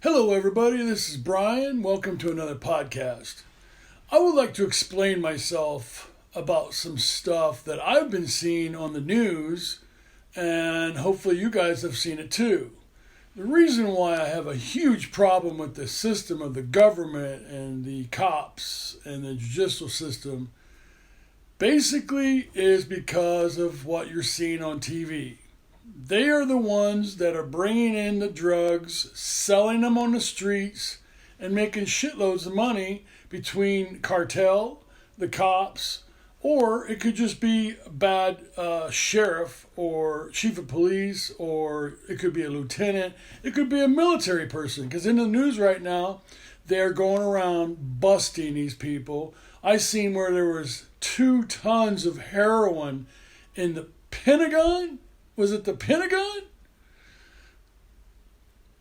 Hello, everybody. This is Brian. Welcome to another podcast. I would like to explain myself about some stuff that I've been seeing on the news, and hopefully you guys have seen it too. The reason why I have a huge problem with the system of the government and the cops and the judicial system basically is because of what you're seeing on TV. They are the ones that are bringing in the drugs, selling them on the streets, and making shitloads of money between cartel, the cops, or it could just be a bad sheriff or chief of police, or it could be a lieutenant. It could be a military person, because in the news right now, they're going around busting these people. I seen where there was 2 tons of heroin in the Pentagon. Was it the Pentagon?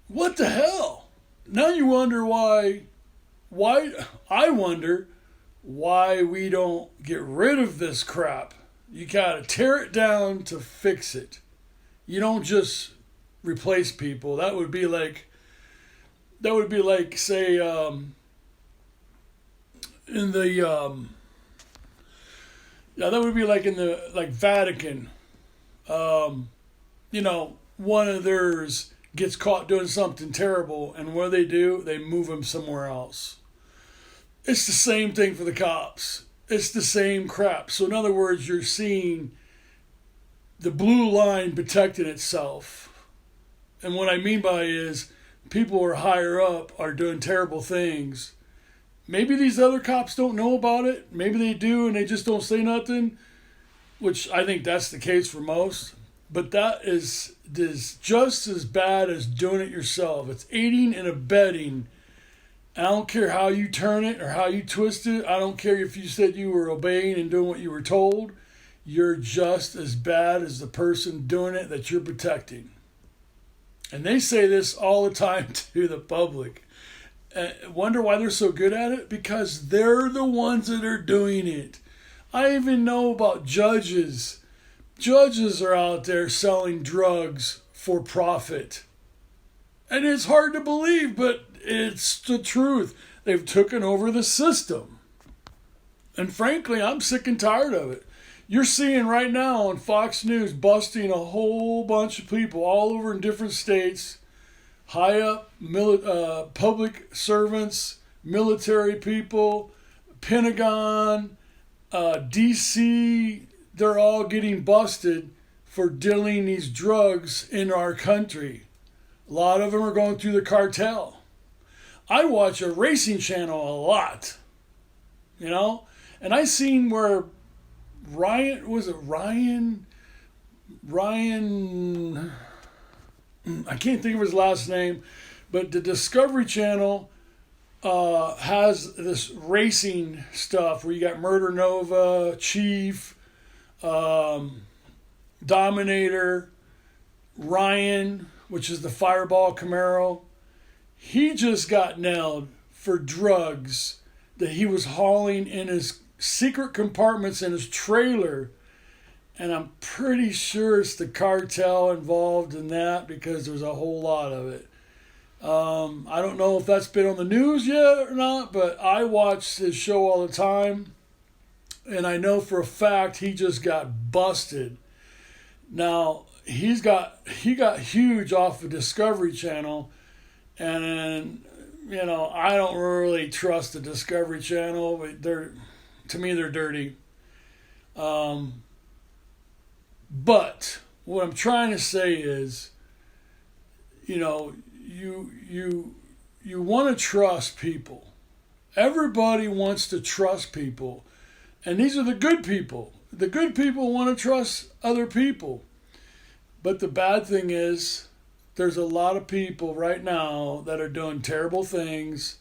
What the hell? Now you wonder why I wonder why we don't get rid of this crap. You gotta tear it down to fix it. You don't just replace people. That would be like say in the that would be like in the Vatican. One of theirs gets caught doing something terrible, and what do? They move him somewhere else. It's the same thing for the cops. It's the same crap. So in other words, you're seeing the blue line protecting itself. And what I mean by is people who are higher up are doing terrible things. Maybe these other cops don't know about it. Maybe they do and they just don't say nothing, which I think that's the case for most. But that is just as bad as doing it yourself. It's aiding and abetting. I don't care how you turn it or how you twist it. I don't care if you said you were obeying and doing what you were told. You're just as bad as the person doing it that you're protecting. And they say this all the time to the public. Wonder why they're so good at it? Because they're the ones that are doing it. I even know about judges. Judges are out there selling drugs for profit. And it's hard to believe, but it's the truth. They've taken over the system. And frankly, I'm sick and tired of it. You're seeing right now on Fox News busting a whole bunch of people all over in different states, high up public servants, military people, Pentagon, DC. They're all getting busted for dealing these drugs in our country. A lot of them are going through the cartel. I watch a racing channel a lot, and I seen where Ryan, I can't think of his last name, but the Discovery Channel has this racing stuff where you got Murder Nova, Chief, Dominator, Ryan, which is the Fireball Camaro. He just got nailed for drugs that he was hauling in his secret compartments in his trailer. And I'm pretty sure it's the cartel involved in that because there's a whole lot of it. I don't know if that's been on the news yet or not, but I watch his show all the time. And I know for a fact he just got busted. Now, he got huge off of Discovery Channel. And, I don't really trust the Discovery Channel. But to me, they're dirty. But what I'm trying to say is, you want to trust people. Everybody wants to trust people. And these are the good people. The good people want to trust other people. But the bad thing is, there's a lot of people right now that are doing terrible things.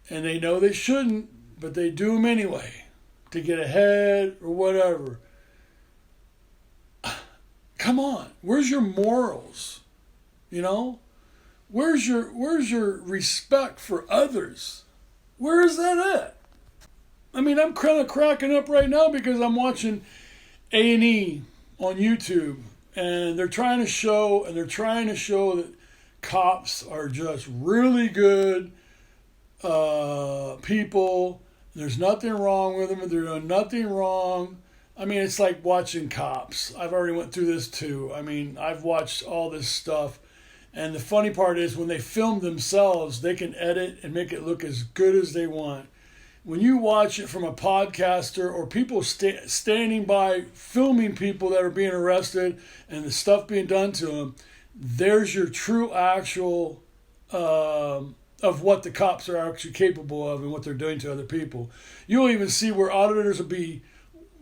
And they know they shouldn't, but they do them anyway. To get ahead or whatever. Come on. Where's your morals? Where's your respect for others? Where is that at? I mean, I'm kind of cracking up right now because I'm watching A&E on YouTube, and they're trying to show that cops are just really good people. There's nothing wrong with them. They're doing nothing wrong. I mean, it's like watching Cops. I've already went through this too. I mean, I've watched all this stuff. And the funny part is when they film themselves, they can edit and make it look as good as they want. When you watch it from a podcaster or people standing by filming people that are being arrested and the stuff being done to them, there's your true actual of what the cops are actually capable of and what they're doing to other people. You'll even see where auditors will be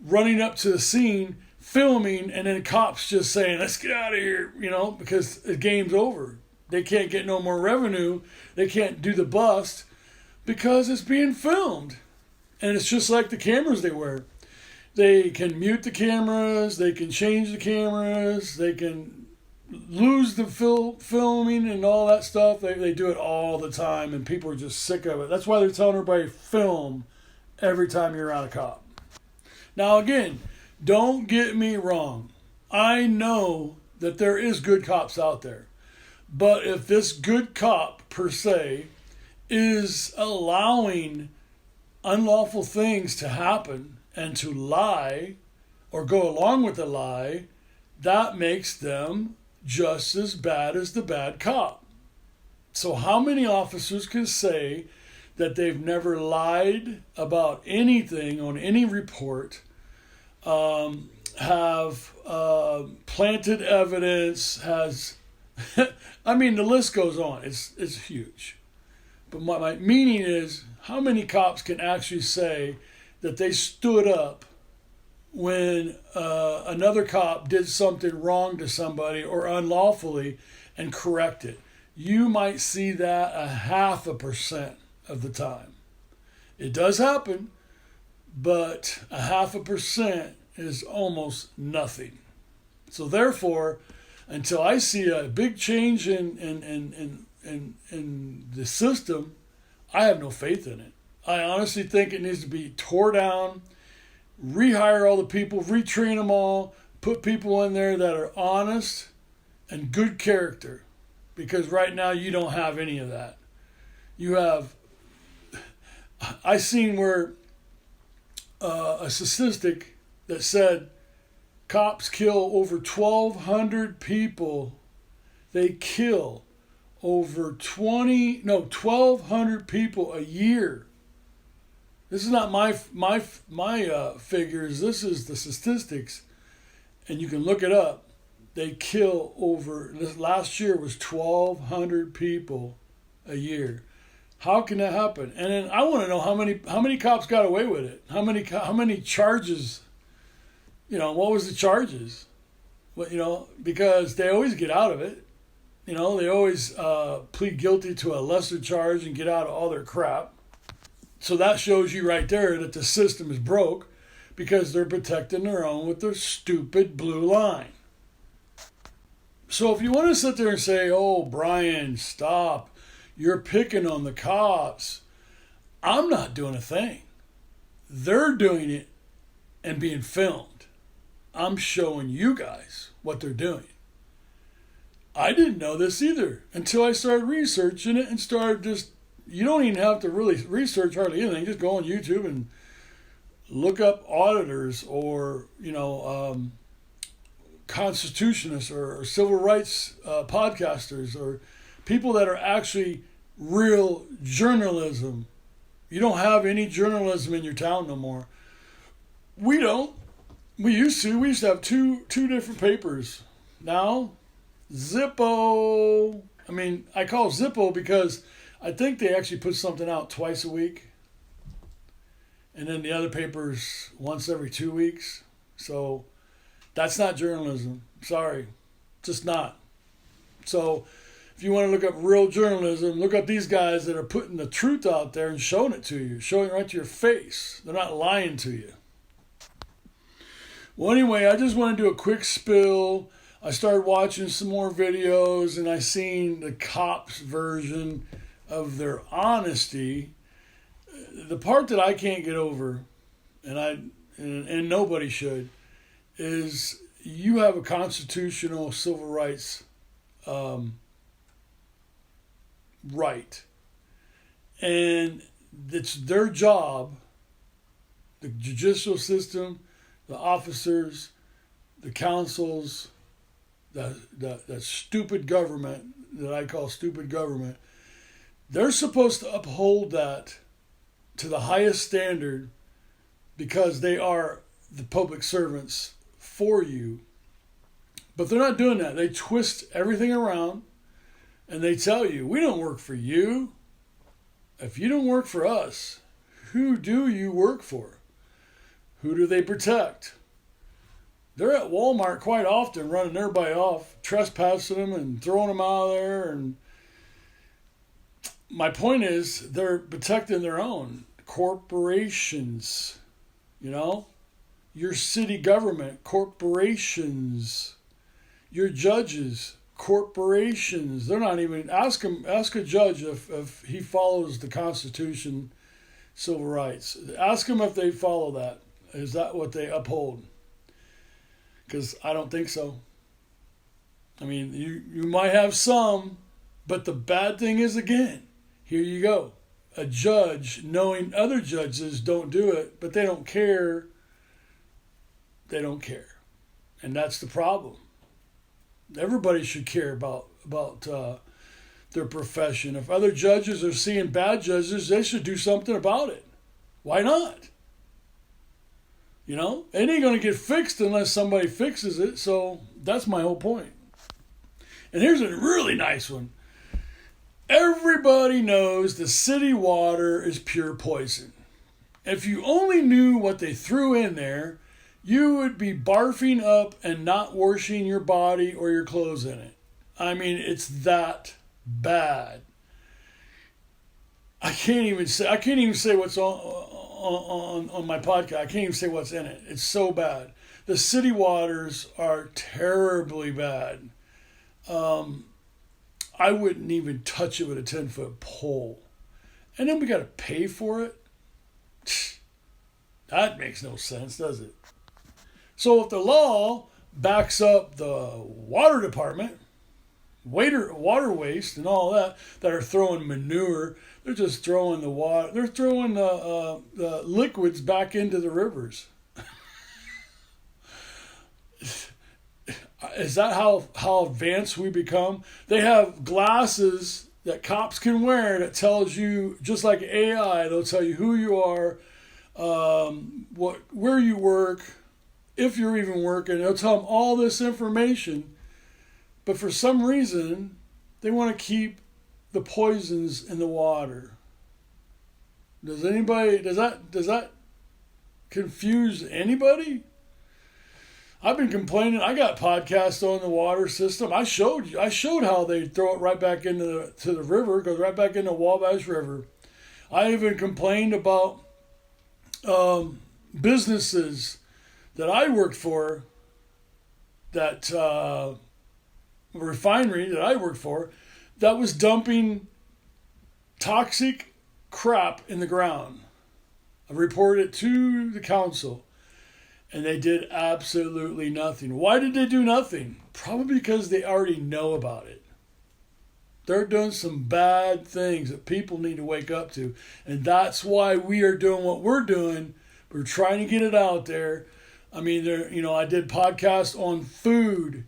running up to the scene, filming, and then cops just saying, let's get out of here, because the game's over. They can't get no more revenue. They can't do the bust because it's being filmed. And it's just like the cameras they wear. They can mute the cameras. They can change the cameras. They can lose the filming and all that stuff. They do it all the time, and people are just sick of it. That's why they're telling everybody film every time you're around a cop. Now, again, don't get me wrong. I know that there is good cops out there. But if this good cop, per se, is allowing unlawful things to happen and to lie or go along with the lie, that makes them just as bad as the bad cop. So how many officers can say that they've never lied about anything on any report, have planted evidence, has... I mean, the list goes on. It's huge. But my meaning is, how many cops can actually say that they stood up when another cop did something wrong to somebody or unlawfully and correct it? You might see that 0.5% of the time. It does happen, but 0.5% is almost nothing. So therefore, until I see a big change in the system, I have no faith in it. I honestly think it needs to be tore down, rehire all the people, retrain them all, put people in there that are honest and good character. Because right now you don't have any of that. You have, I seen where a statistic that said cops kill over 1,200 people. They kill over 1,200 people a year. This is not my figures. This is the statistics, and you can look it up. They kill over, this last year was 1,200 people a year. How can that happen? And then I want to know how many cops got away with it. How many charges? What was the charges? Well, because they always get out of it. They always plead guilty to a lesser charge and get out of all their crap. So that shows you right there that the system is broke because they're protecting their own with their stupid blue line. So if you want to sit there and say, oh, Brian, stop. You're picking on the cops. I'm not doing a thing. They're doing it and being filmed. I'm showing you guys what they're doing. I didn't know this either until I started researching it and started just, you don't even have to really research hardly anything. Just go on YouTube and look up auditors or, constitutionists or civil rights podcasters or people that are actually real journalism. You don't have any journalism in your town no more. We don't. We used to. We used to have two different papers. Now, Zippo. I mean, I call it Zippo because I think they actually put something out twice a week. And then the other paper's once every 2 weeks. So that's not journalism. Sorry. Just not. So if you want to look up real journalism, look up these guys that are putting the truth out there and showing it to you, showing it right to your face. They're not lying to you. Well, anyway, I just want to do a quick spill. I started watching some more videos, and I seen the cops' version of their honesty. The part that I can't get over, and nobody should, is you have a constitutional civil rights right. And it's their job, the judicial system, the officers, the councils, that stupid government that I call stupid government, they're supposed to uphold that to the highest standard because they are the public servants for you. But they're not doing that. They twist everything around and they tell you, we don't work for you. If you don't work for us, who do you work for? Who do they protect? They're at Walmart quite often running everybody off, trespassing them and throwing them out of there. And my point is they're protecting their own corporations, your city government, corporations, your judges, corporations. They're not even, ask a judge if he follows the Constitution, civil rights. Ask him if they follow that. Is that what they uphold? Because I don't think so. I mean, you might have some, but the bad thing is, again, here you go. A judge knowing other judges don't do it, but they don't care. They don't care. And that's the problem. Everybody should care about their profession. If other judges are seeing bad judges, they should do something about it. Why not? It ain't going to get fixed unless somebody fixes it. So that's my whole point. And here's a really nice one. Everybody knows the city water is pure poison. If you only knew what they threw in there, you would be barfing up and not washing your body or your clothes in it. I mean, it's that bad. I can't even say what's on my podcast. I can't even say what's in it. It's so bad. The city waters are terribly bad. I wouldn't even touch it with a 10-foot pole. And then we got to pay for it? That makes no sense, does it? So if the law backs up the water department, water waste and all that are throwing manure, they're just throwing the water, they're throwing the liquids back into the rivers. Is that how advanced we become? They have glasses that cops can wear that tells you, just like AI, they'll tell you who you are, where you work, if you're even working. They'll tell them all this information. But for some reason, they want to keep the poisons in the water. Does that confuse anybody? I've been complaining. I got podcasts on the water system. I showed how they throw it right back into the river. It goes right back into Wabash River. I even complained about businesses that I worked for, that refinery that I worked for, that was dumping toxic crap in the ground. I reported it to the council. And they did absolutely nothing. Why did they do nothing? Probably because they already know about it. They're doing some bad things that people need to wake up to. And that's why we are doing what we're doing. We're trying to get it out there. I mean, I did podcasts on food.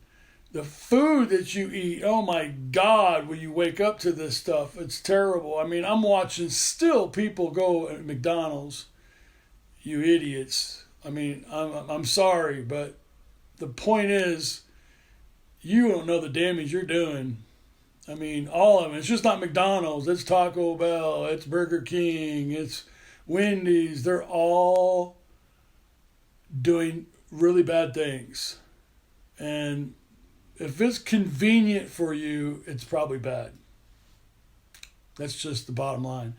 The food that you eat, oh my God, when you wake up to this stuff, it's terrible. I mean, I'm watching still people go at McDonald's. You idiots. I mean, I'm sorry, but the point is, you don't know the damage you're doing. I mean, all of them. It's just not McDonald's. It's Taco Bell. It's Burger King. It's Wendy's. They're all doing really bad things. And if it's convenient for you, it's probably bad. That's just the bottom line.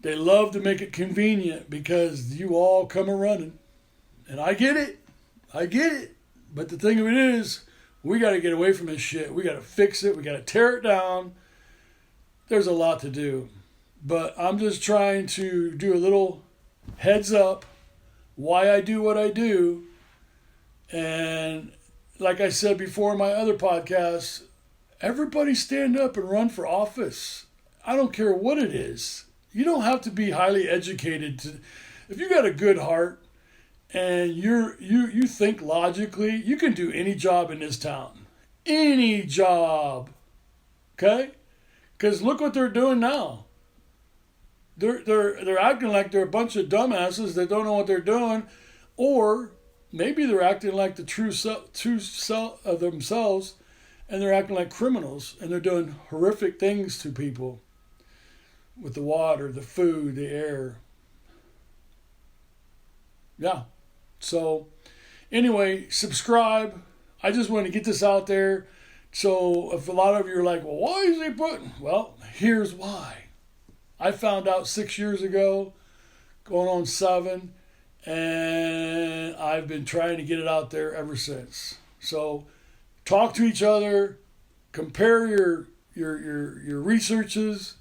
They love to make it convenient because you all come a-running. And I get it. But the thing of it is, we got to get away from this shit. We got to fix it. We got to tear it down. There's a lot to do. But I'm just trying to do a little heads up why I do what I do. And like I said before in my other podcasts, everybody stand up and run for office. I don't care what it is. You don't have to be highly educated to. If you got a good heart and you think logically, you can do any job in this town. Any job. Okay? Because look what they're doing now. They're acting like they're a bunch of dumbasses that don't know what they're doing, or maybe they're acting like the true self of themselves, and they're acting like criminals, and they're doing horrific things to people with the water, the food, the air. Yeah. So, anyway, subscribe. I just want to get this out there. So, if a lot of you are like, well, why is he putting? Well, here's why. I found out 6 years ago, going on 7, and I've been trying to get it out there ever since. So, talk to each other, compare your researches.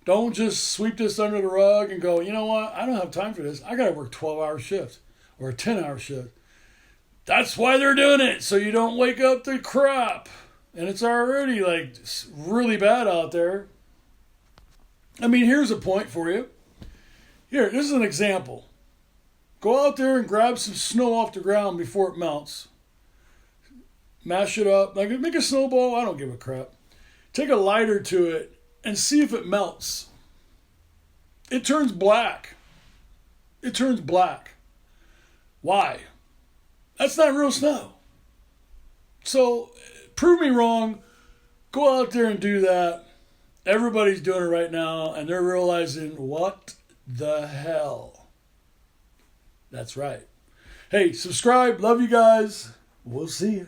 Don't just sweep this under the rug and go, you know what, I don't have time for this. I got to work 12-hour shifts or a 10-hour shift. That's why they're doing it, so you don't wake up to crap. And it's already like really bad out there. I mean, here's a point for you. Here, this is an example. Go out there and grab some snow off the ground before it melts. Mash it up. Like, make a snowball. I don't give a crap. Take a lighter to it and see if it melts. It turns black. It turns black. Why? That's not real snow. So, prove me wrong. Go out there and do that. Everybody's doing it right now, and they're realizing, what the hell? That's right. Hey, subscribe. Love you guys. We'll see you.